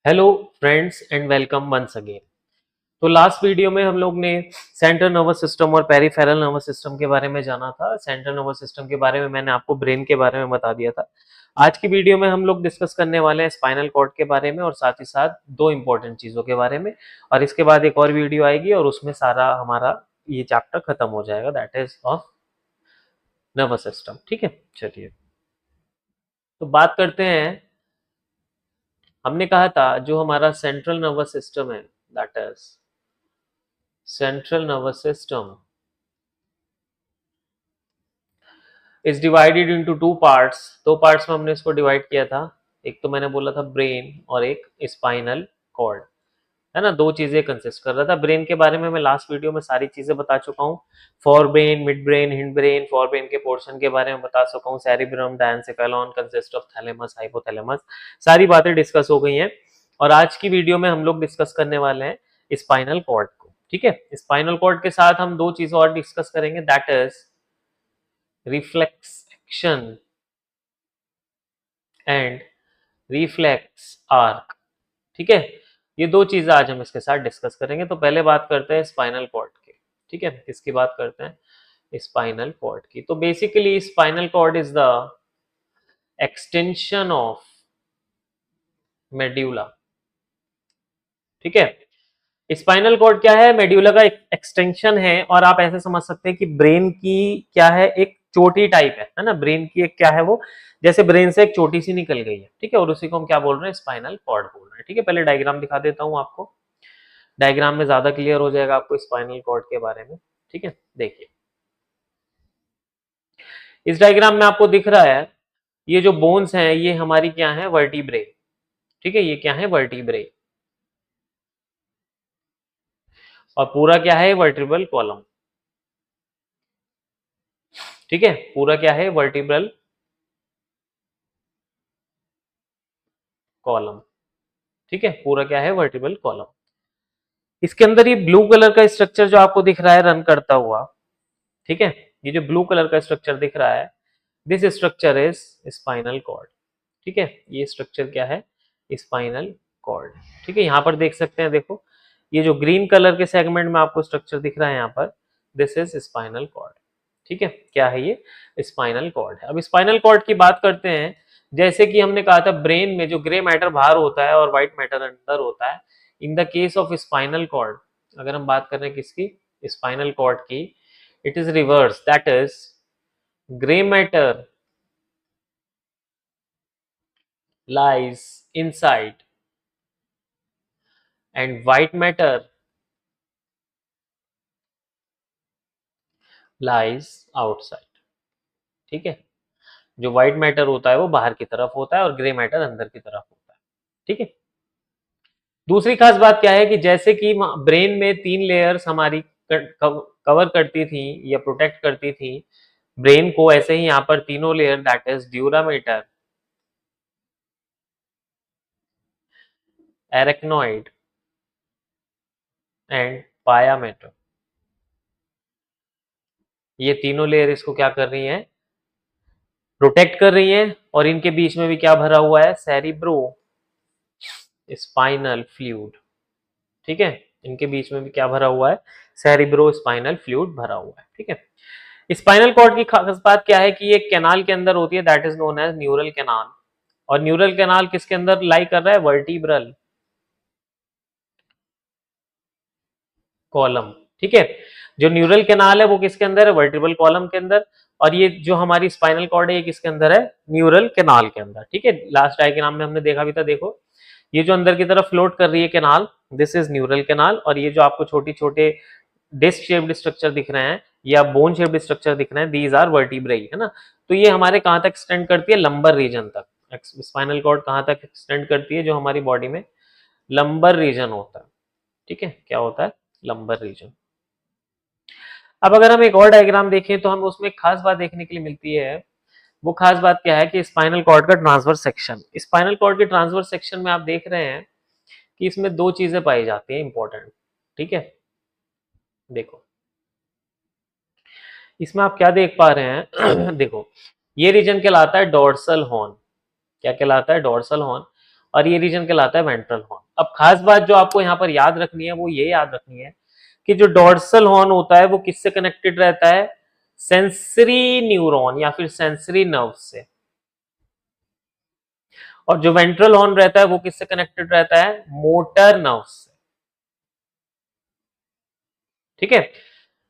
Hello friends and welcome once again. तो last video में हम लोग ने सेंट्रल नर्वस सिस्टम और पेरिफेरल नर्वस सिस्टम के बारे में जाना था। सेंट्रल नर्वस सिस्टम के बारे में मैंने आपको ब्रेन के बारे में बता दिया था। आज की वीडियो में हम लोग डिस्कस करने वाले हैं स्पाइनल कॉर्ड के बारे में और साथ ही साथ दो इंपॉर्टेंट चीज़ों के बारे में। और इसके बाद एक और वीडियो आएगी और उसमें सारा हमारा ये चैप्टर खत्म हो जाएगा, that is of nervous system. ठीक है, चलिए तो बात करते हैं। हमने कहा था जो हमारा सेंट्रल नर्वस सिस्टम है, that is central nervous system is divided into two parts. दो पार्ट्स में हमने इसको डिवाइड किया था। एक तो मैंने बोला था ब्रेन और एक स्पाइनल कॉर्ड, है ना। दो चीजें कंसिस्ट कर रहा था। ब्रेन के बारे में मैं लास्ट वीडियो में सारी चीजें बता चुका हूँ। Forebrain, midbrain, hindbrain, forebrain के पोर्शन के बारे में बता चुका हूँ। Cerebrum, diencephalon consist of thalamus, hypothalamus, सारी बातें डिस्कस हो गई हैं। और आज की वीडियो में हम लोग डिस्कस करने वाले हैं स्पाइनल कॉर्ड को। ठीक है, स्पाइनल कॉर्ड के साथ हम दो चीजें और डिस्कस करेंगे, that is reflex action and reflex arc. ठीक है, ये दो चीजें आज हम इसके साथ डिस्कस करेंगे। तो पहले बात करते हैं स्पाइनल कॉर्ड की। ठीक है, किसकी बात करते हैं? स्पाइनल कॉर्ड की। तो basically spinal cord is the extension of medulla. ठीक है, स्पाइनल कॉर्ड क्या है? मेड्यूला का एक एक्सटेंशन है। और आप ऐसे समझ सकते हैं कि ब्रेन की क्या है, एक चोटी टाइप है ना। ब्रेन की एक क्या है वो, जैसे ब्रेन से एक चोटी सी निकल गई है। ठीक है, और उसी को हम क्या बोल रहे हैं? स्पाइनल कॉर्ड बोल रहे हैं। ठीक है, पहले डायग्राम दिखा देता हूं आपको। डायग्राम में ज्यादा क्लियर हो जाएगा आपको स्पाइनल कॉर्ड के बारे में। ठीक है, देखिए इस डायग्राम में आपको दिख रहा है, ये जो बोन्स हैं ये हमारी क्या है? वर्टिब्रे। ठीक है, ये क्या है? वर्टिब्रे। और पूरा क्या है? Vertebral column. ठीक है, पूरा क्या है? Vertebral column. ठीक है, पूरा क्या है? Vertebral column. इसके अंदर ये ब्लू कलर का स्ट्रक्चर जो आपको दिख रहा है रन करता हुआ, ठीक है, ये जो ब्लू कलर का स्ट्रक्चर दिख रहा है, this structure is spinal cord. ठीक है, ये स्ट्रक्चर क्या है? Spinal cord. ठीक है, यहाँ पर देख सकते हैं, देखो ये जो ग्रीन कलर के सेगमेंट में आपको स्ट्रक्चर दिख रहा है यहाँ पर, दिस इज स्पाइनल कॉर्ड। ठीक है, क्या है ये? स्पाइनल कॉर्ड है। अब स्पाइनल कॉर्ड की बात करते हैं। जैसे कि हमने कहा था ब्रेन में जो ग्रे मैटर बाहर होता है और व्हाइट मैटर अंदर होता है, in the case of spinal cord अगर हम बात कर रहे हैं किसकी? स्पाइनल कॉर्ड की, it is reverse, that is grey matter lies inside and white matter lies outside। ठीक है, जो व्हाइट मैटर होता है वो बाहर की तरफ होता है और ग्रे मैटर अंदर की तरफ होता है। ठीक है, दूसरी खास बात क्या है कि जैसे कि ब्रेन में तीन लेयर्स हमारी कवर करती थी या प्रोटेक्ट करती थी ब्रेन को, ऐसे ही यहाँ पर तीनों layer, that is dura mater, arachnoid and पाया मैटर, ये तीनों लेयर इसको क्या कर रही है? प्रोटेक्ट कर रही है। और इनके बीच में भी क्या भरा हुआ है? Cerebro spinal fluid. ठीक है, इनके बीच में भी क्या भरा हुआ है? सेरिब्रो स्पाइनल फ्लूइड भरा हुआ है। ठीक है, स्पाइनल कॉर्ड की खास बात क्या है कि ये कैनाल के अंदर होती है, that is known as neural canal. और न्यूरल कैनाल किसके अंदर लाई कर रहा है? Vertebral column. ठीक है, जो न्यूरल कैनाल है वो किसके अंदर है? वर्टिब्रल कॉलम के अंदर। और ये जो हमारी स्पाइनल कॉर्ड है ये किसके अंदर है? न्यूरल कैनाल के अंदर। ठीक है, लास्ट डायग्राम में हमने देखा भी था, देखो ये जो अंदर की तरफ फ्लोट कर रही है canal, this is neural canal. और ये जो आपको छोटी छोटे डिस्क शेप्ड स्ट्रक्चर दिख रहे हैं या बोन शेप्ड स्ट्रक्चर दिख रहे हैं, दीज आर वर्टिब्रेई, है ना। तो ये हमारे कहाँ तक एक्सटेंड करती है? लंबर रीजन तक। स्पाइनल कॉर्ड कहाँ तक एक्सटेंड करती है? जो हमारी बॉडी में लंबर रीजन होता है। ठीक है, क्या होता है? Lumbar region. अब अगर हम एक और डायग्राम देखें तो हमें उसमें एक खास बात देखने के लिए मिलती है। वो खास बात क्या है कि स्पाइनल कॉर्ड का ट्रांसवर्स सेक्शन। स्पाइनल कॉर्ड के ट्रांसवर्स सेक्शन में आप देख रहे हैं कि इसमें दो चीजें पाई जाती हैं इंपॉर्टेंट। ठीक है, देखो इसमें आप क्या देख पा रहे हैं? देखो ये रीजन कहलाता है डोर्सल हॉर्न। क्या कहलाता है? Dorsal horn. और ये रीजन कहलाता है वेंट्रल हॉर्न। अब खास बात जो आपको यहाँ पर याद रखनी है वो ये याद रखनी है कि जो डोर्सल हॉर्न होता है वो किससे कनेक्टेड रहता है, सेंसरी न्यूरॉन या फिर सेंसरी नर्व से, और जो वेंट्रल हॉर्न रहता है वो किससे कनेक्टेड रहता है, मोटर नर्व से। ठीक है,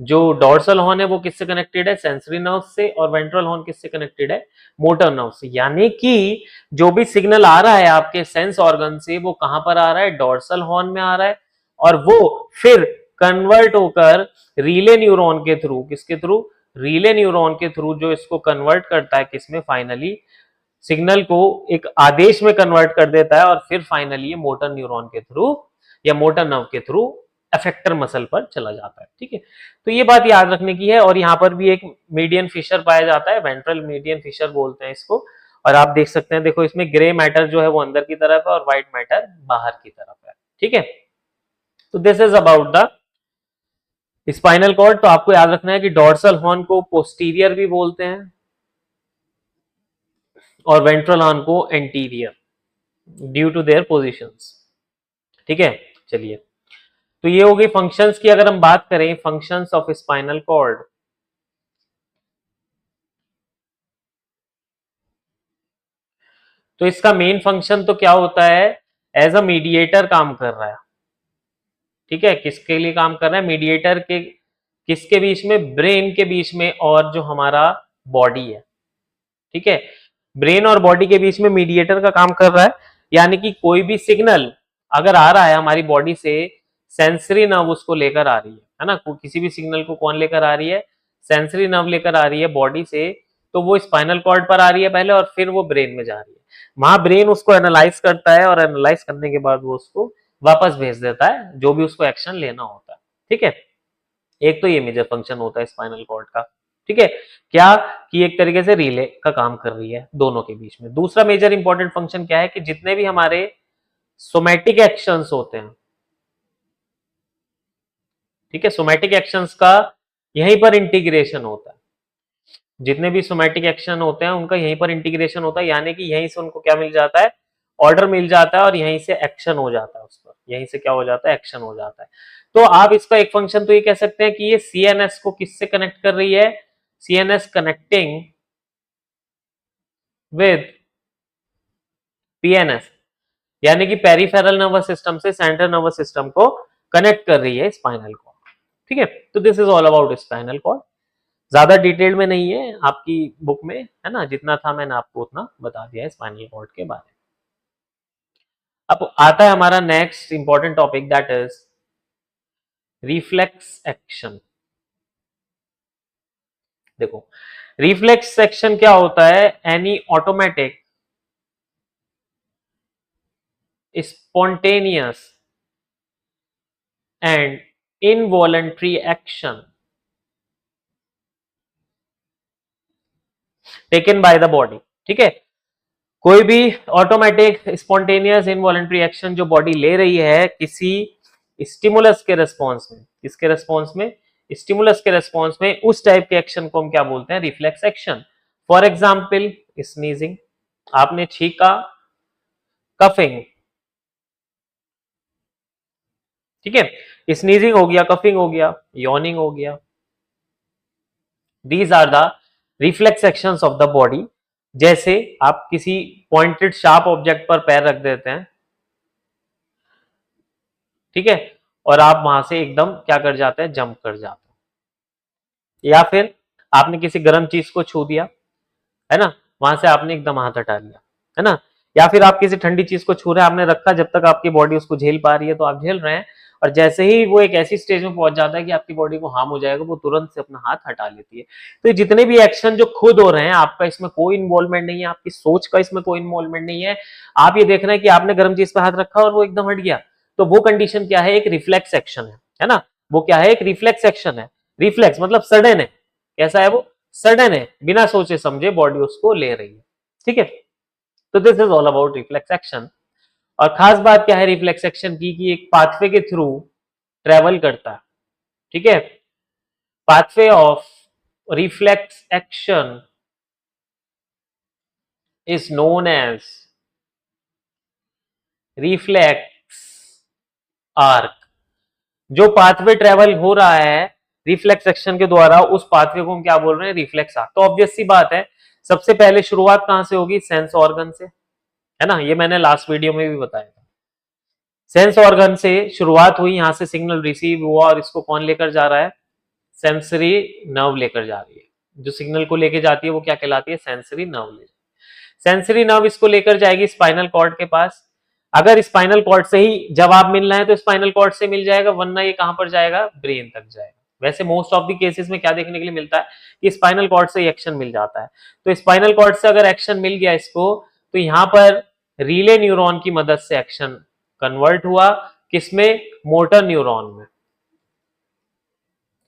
जो डोर्सल हॉर्न है वो किससे कनेक्टेड है, सेंसरी नर्व से, और वेंट्रल हॉर्न किससे कनेक्टेड है, मोटर नर्व से। यानी कि जो भी सिग्नल आ रहा है आपके सेंस ऑर्गन से वो कहां पर आ रहा है, डोर्सल हॉर्न में आ रहा है, और वो फिर कन्वर्ट होकर रीले न्यूरॉन के थ्रू, किसके थ्रू, रीले न्यूरॉन के थ्रू, जो इसको कन्वर्ट करता है किसमें, फाइनली सिग्नल को एक आदेश में कन्वर्ट कर देता है, और फिर फाइनली ये मोटर न्यूरॉन के थ्रू या मोटर नर्व के थ्रू एफेक्टर मसल पर चला जाता है। ठीक है, तो ये बात याद रखने की है। और यहाँ पर भी एक मीडियन फिशर पाया जाता है, वेंट्रल मीडियन फिशर बोलते हैं इसको, और आप देख सकते हैं, देखो इसमें ग्रे मैटर जो है वो अंदर की तरफ है और व्हाइट मैटर बाहर की तरफ है। ठीक है, तो this is about the spinal cord. तो आपको याद रखना है कि डोर्सल हॉर्न को पोस्टीरियर भी बोलते हैं और वेंट्रल हॉर्न को anterior, due to their positions. ठीक है, चलिए, तो ये हो गई फंक्शंस की। अगर हम बात करें फंक्शंस ऑफ स्पाइनल कॉर्ड, तो इसका मेन फंक्शन तो क्या होता है, एज अ मीडिएटर काम कर रहा है। ठीक है, किसके लिए काम कर रहा है, मीडिएटर के, किसके बीच में, ब्रेन के बीच में और जो हमारा बॉडी है। ठीक है, ब्रेन और बॉडी के बीच में मीडिएटर का काम कर रहा है। यानी कि कोई भी सिग्नल अगर आ रहा है हमारी बॉडी से, सेंसरी नर्व उसको लेकर आ रही है ना, किसी भी सिग्नल को कौन लेकर आ रही है, सेंसरी नर्व लेकर आ रही है बॉडी से, तो वो स्पाइनल कॉर्ड पर आ रही है पहले और फिर वो ब्रेन में जा रही है। वहां ब्रेन उसको एनालाइज करता है और एनालाइज करने के बाद वो उसको वापस भेज देता है जो भी उसको एक्शन लेना होता है। ठीक है, एक तो ये मेजर फंक्शन होता है स्पाइनल कॉर्ड का। ठीक है, क्या कि एक तरीके से रिले का काम कर रही है दोनों के बीच में। दूसरा मेजर इंपॉर्टेंट फंक्शन क्या है कि जितने भी हमारे सोमैटिक एक्शंस होते हैं, ठीक है, सोमैटिक एक्शंस का यहीं पर इंटीग्रेशन होता है। जितने भी सोमैटिक एक्शन होते हैं उनका यहीं पर इंटीग्रेशन होता है, यानी कि यहीं से उनको क्या मिल जाता है, ऑर्डर मिल जाता है, और यहीं से एक्शन हो जाता है उस पर, यहीं से क्या हो जाता है, एक्शन हो जाता है। तो आप इसका एक फंक्शन तो ये कह सकते हैं कि ये सीएनएस को किससे कनेक्ट कर रही है, सीएनएस कनेक्टिंग विद पीएनएस, यानी कि पेरिफेरल नर्वस सिस्टम से सेंट्रल नर्वस सिस्टम को कनेक्ट कर रही है स्पाइनल कॉर्ड। ठीक है, तो this is all about spinal cord. ज्यादा डिटेल में नहीं है आपकी बुक में, है ना, जितना था मैंने आपको उतना बता दिया है स्पाइनल कॉर्ड के बारे में। अब आता है हमारा next important topic, that is reflex action. देखो, रिफ्लेक्स एक्शन क्या होता है, any automatic spontaneous and involuntary action taken by the body. ठीक है, कोई भी ऑटोमेटिक स्पॉन्टेनियस इनवॉलंटरी एक्शन जो बॉडी ले रही है किसी स्टिमुलस के रेस्पॉन्स में, किसके रेस्पॉन्स में, स्टिमुलस के रेस्पॉन्स में, उस टाइप के एक्शन को हम क्या बोलते हैं, reflex action. For example sneezing, आपने छींका, कफिंग। ठीक है, स्नीजिंग हो गया, कफिंग हो गया, यॉर्निंग हो गया, these are the reflex actions of the body. जैसे आप किसी पॉइंटेड शार्प ऑब्जेक्ट पर पैर रख देते हैं, ठीक है, और आप वहां से एकदम क्या कर जाते हैं, जंप कर जाते हैं। या फिर आपने किसी गर्म चीज को छू दिया, है ना, वहां से आपने एकदम हाथ हटा लिया, है ना। या फिर आप किसी ठंडी चीज को छू रहे हैं, आपने रखा, जब तक आपकी बॉडी उसको झेल पा रही है तो आप झेल रहे हैं, और जैसे ही वो एक ऐसी स्टेज में पहुंच जाता है कि आपकी बॉडी को हार्म हो जाएगा, वो तुरंत से अपना हाथ हटा लेती है। तो जितने भी एक्शन जो खुद हो रहे हैं, आपका इसमें कोई इन्वॉल्वमेंट नहीं है, आपकी सोच का इसमें कोई इन्वॉल्वमेंट नहीं है। आप ये देख रहे हैं कि आपने गर्म चीज पे हाथ रखा और वो एकदम हट गया, तो वो कंडीशन क्या है, एक रिफ्लेक्स एक्शन है ना। वो क्या है, एक रिफ्लेक्स एक्शन है। रिफ्लेक्स मतलब सडन है, कैसा है वो, सडन है, बिना सोचे समझे बॉडी उसको ले रही है। ठीक है, तो this is all about reflex action. और खास बात क्या है रिफ्लेक्स एक्शन की, कि एक पाथवे के थ्रू ट्रेवल करता है। ठीक है, pathway of reflex action is known as reflex arc, जो पाथवे ट्रेवल हो रहा है रिफ्लेक्स एक्शन के द्वारा, उस पाथवे को हम क्या बोल रहे हैं, रिफ्लेक्स आर्क। तो ऑब्वियस सी बात है, सबसे पहले शुरुआत कहां से होगी, सेंस ऑर्गन से, है ना, ये मैंने लास्ट वीडियो में भी बताया था। सेंस ऑर्गन से शुरुआत हुई, यहां से सिग्नल रिसीव हुआ और इसको कौन लेकर जा रहा है, सेंसरी नर्व लेकर जा रही है। जो सिग्नल को लेकर जाती है वो क्या कहलाती है, सेंसरी नर्व ले। सेंसरी नर्व इसको लेकर जाएगी स्पाइनल कॉर्ड के पास। अगर स्पाइनल कॉर्ड से ही जवाब मिलना है तो स्पाइनल कॉर्ड से मिल जाएगा, वरना ये कहां पर जाएगा, ब्रेन तक जाएगा। वैसे मोस्ट ऑफ द केसेस में क्या देखने के लिए मिलता है कि स्पाइनल कॉर्ड से एक्शन मिल जाता है। तो स्पाइनल कॉर्ड से अगर एक्शन मिल गया इसको, तो यहां पर रिले न्यूरॉन की मदद से एक्शन कन्वर्ट हुआ, किसमें, मोटर न्यूरॉन में।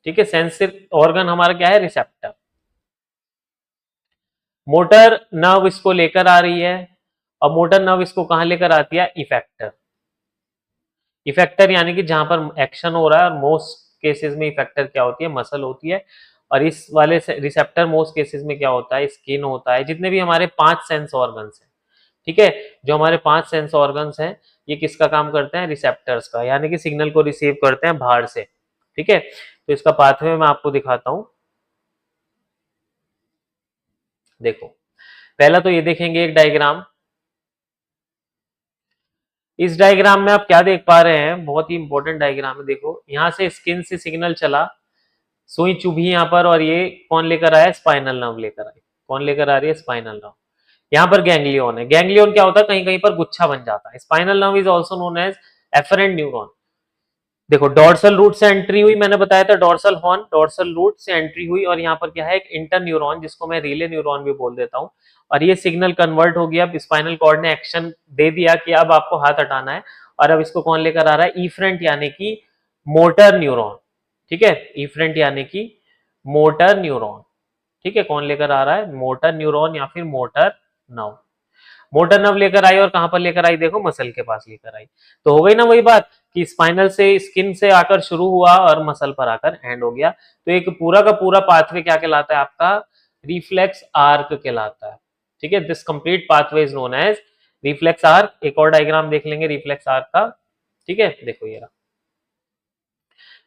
ठीक है, सेंसरी ऑर्गन हमारा क्या है, रिसेप्टर। मोटर नर्व इसको लेकर आ रही है, और मोटर नर्व इसको कहां लेकर आती है, इफेक्टर। इफेक्टर यानी कि जहां पर एक्शन हो रहा है, और मोस्ट केसेस में इफेक्टर क्या होती है, मसल होती है। और इस वाले रिसेप्टर मोस्ट केसेस में क्या होता है, स्किन होता है। जितने भी हमारे 5 सेंस ऑर्गन्स हैं, ठीक है, जो हमारे 5 सेंस ऑर्गन्स हैं, ये किसका काम करते हैं, रिसेप्टर्स का, यानी कि सिग्नल को रिसीव करते हैं बाहर से। ठीक है, तो इसका पाथवे मैं आपको दिखाता हूं। देखो, पहला तो ये देखेंगे एक डायग्राम। इस डायग्राम में आप क्या देख पा रहे हैं, बहुत ही इंपॉर्टेंट डायग्राम है। देखो, यहां से स्किन से सिग्नल चला, सुई चुभी यहां पर, और ये कौन लेकर आया, स्पाइनल नर्व लेकर आई। कौन लेकर आ रही है, स्पाइनल नर्व। यहाँ पर गैंग्लियन है। गैंग्लियन क्या होता है, कहीं कहीं पर गुच्छा बन जाता है। Spinal nerve is also known as efferent neuron. देखो, डॉर्सल रूट से एंट्री हुई, मैंने बताया था डॉर्सल हॉर्न, डॉर्सल रूट से एंट्री हुई, और यहाँ पर क्या है, एक इंटर न्यूरॉन, जिसको मैं रिले न्यूरॉन भी बोल देता हूँ। और ये सिग्नल कन्वर्ट हो गया, अब स्पाइनल कॉर्ड ने एक्शन दे दिया कि अब आपको हाथ हटाना है, और अब इसको कौन लेकर आ रहा है, इफरेंट यानी कि मोटर न्यूरॉन। ठीक है, इफरेंट यानी कि मोटर न्यूरॉन। ठीक है, कौन लेकर आ रहा है, मोटर न्यूरॉन या फिर मोटर नर्व। मोटर नर्व लेकर आई, और कहां पर लेकर आई, देखो, मसल के पास लेकर आई। तो हो गई ना वही बात कि स्पाइनल से, स्किन से आकर शुरू हुआ और मसल पर आकर एंड हो गया। तो एक पूरा का पूरा पाथवे क्या कहलाता है आपका, रिफ्लेक्स आर्क कहलाता है। ठीक है, this complete pathway is known as reflex arc. एक और डायग्राम देख लेंगे रिफ्लेक्स आर्क का। ठीक है, देखो ये रहा,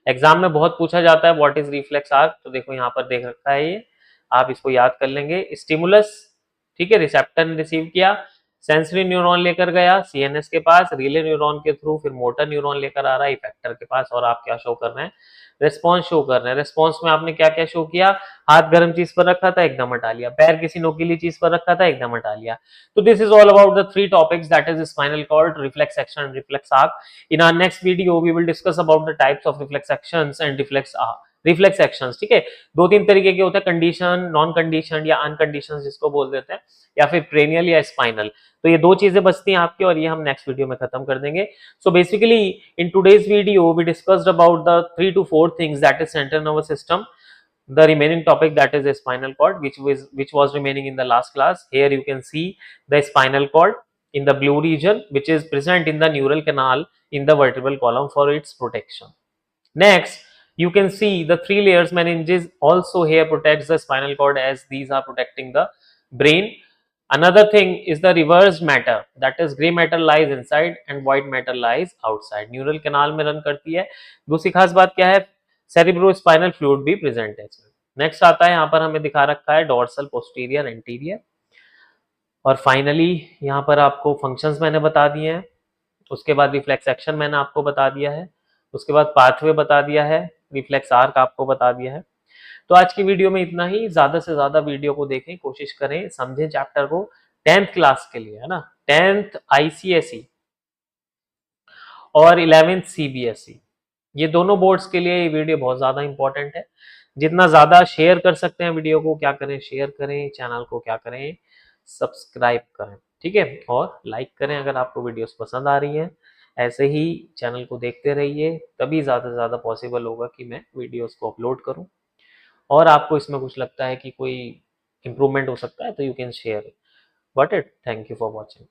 एग्जाम में बहुत पूछा जाता है व्हाट इज रिफ्लेक्स आर्क। तो देखो यहाँ पर देख रखा है ये, आप इसको याद कर लेंगे। स्टिमुलस, ठीक है, रिसेप्टर ने रिसीव किया, सेंसरी न्यूरॉन लेकर गया सीएनएस के पास, रिले न्यूरॉन के थ्रू फिर मोटर न्यूरॉन लेकर आ रहा है इफेक्टर के पास, और आप क्या शो कर रहे हैं, रिस्पॉन्स शो कर रहे हैं। रिस्पॉन्स में आपने क्या क्या शो किया, हाथ गर्म चीज पर रखा था, एकदम हटा लिया, पैर किसी नोकीली चीज पर रखा था, एकदम हटा लिया। तो this is all about the 3 topics, that is spinal cord, reflex action and reflex arc. In our next video, we will discuss about the types of reflex actions and reflex actions। ठीक है, 2-3 तरीके के होते हैं, condition, non condition या अनकंडीशन जिसको बोल देते हैं, या फिर क्रेनियल या स्पाइनल। तो ये 2 चीजें बचती हैं आपकी, और ये हम नेक्स्ट वीडियो में खत्म कर देंगे। So basically in today's video we discussed about the 3 to 4 things, that is central nervous system, the remaining topic that is the spinal cord, which was remaining in the last class. Here you can see the spinal cord in the blue region, which is present in the neural canal in the vertebral column for its protection. Next, you can see the 3 layers meninges also here protects the spinal cord, as these are protecting the brain. Another thing is the reverse matter, that is gray matter lies inside and white matter lies outside. Neural canal में run करती है। दूसरी खास बात क्या है, cerebrospinal fluid भी present है इसमें। नेक्स्ट आता है, यहाँ पर हमें दिखा रखा है डोर्सल, पोस्टीरियर, एंटीरियर, और फाइनली यहाँ पर आपको फंक्शंस मैंने बता दिए हैं। उसके बाद रिफ्लेक्स एक्शन मैंने आपको बता दिया है, उसके बाद पाथवे बता दिया है, रिफ्लेक्स आर्क आपको बता दिया है। तो आज की वीडियो में इतना ही। ज्यादा से ज्यादा वीडियो को देखें, कोशिश करें, समझें चैप्टर को, 10th क्लास के लिए, है ना, 10th आईसीएसई और 11th सीबीएसई, ये दोनों बोर्ड्स के लिए ये वीडियो बहुत ज्यादा इंपॉर्टेंट है। जितना ज्यादा शेयर कर सकते हैं वीडियो को, क्या करें, शेयर करें, चैनल को क्या करें, सब्सक्राइब करें। ठीक है, और लाइक करें अगर आपको वीडियोस पसंद आ रही हैं। ऐसे ही चैनल को देखते रहिए, तभी ज्यादा से ज्यादा पॉसिबल होगा कि मैं वीडियोस को अपलोड करूं। और आपको इसमें कुछ लगता है कि कोई इंप्रूवमेंट हो सकता है, तो you can share it. Got it, thank you for watching.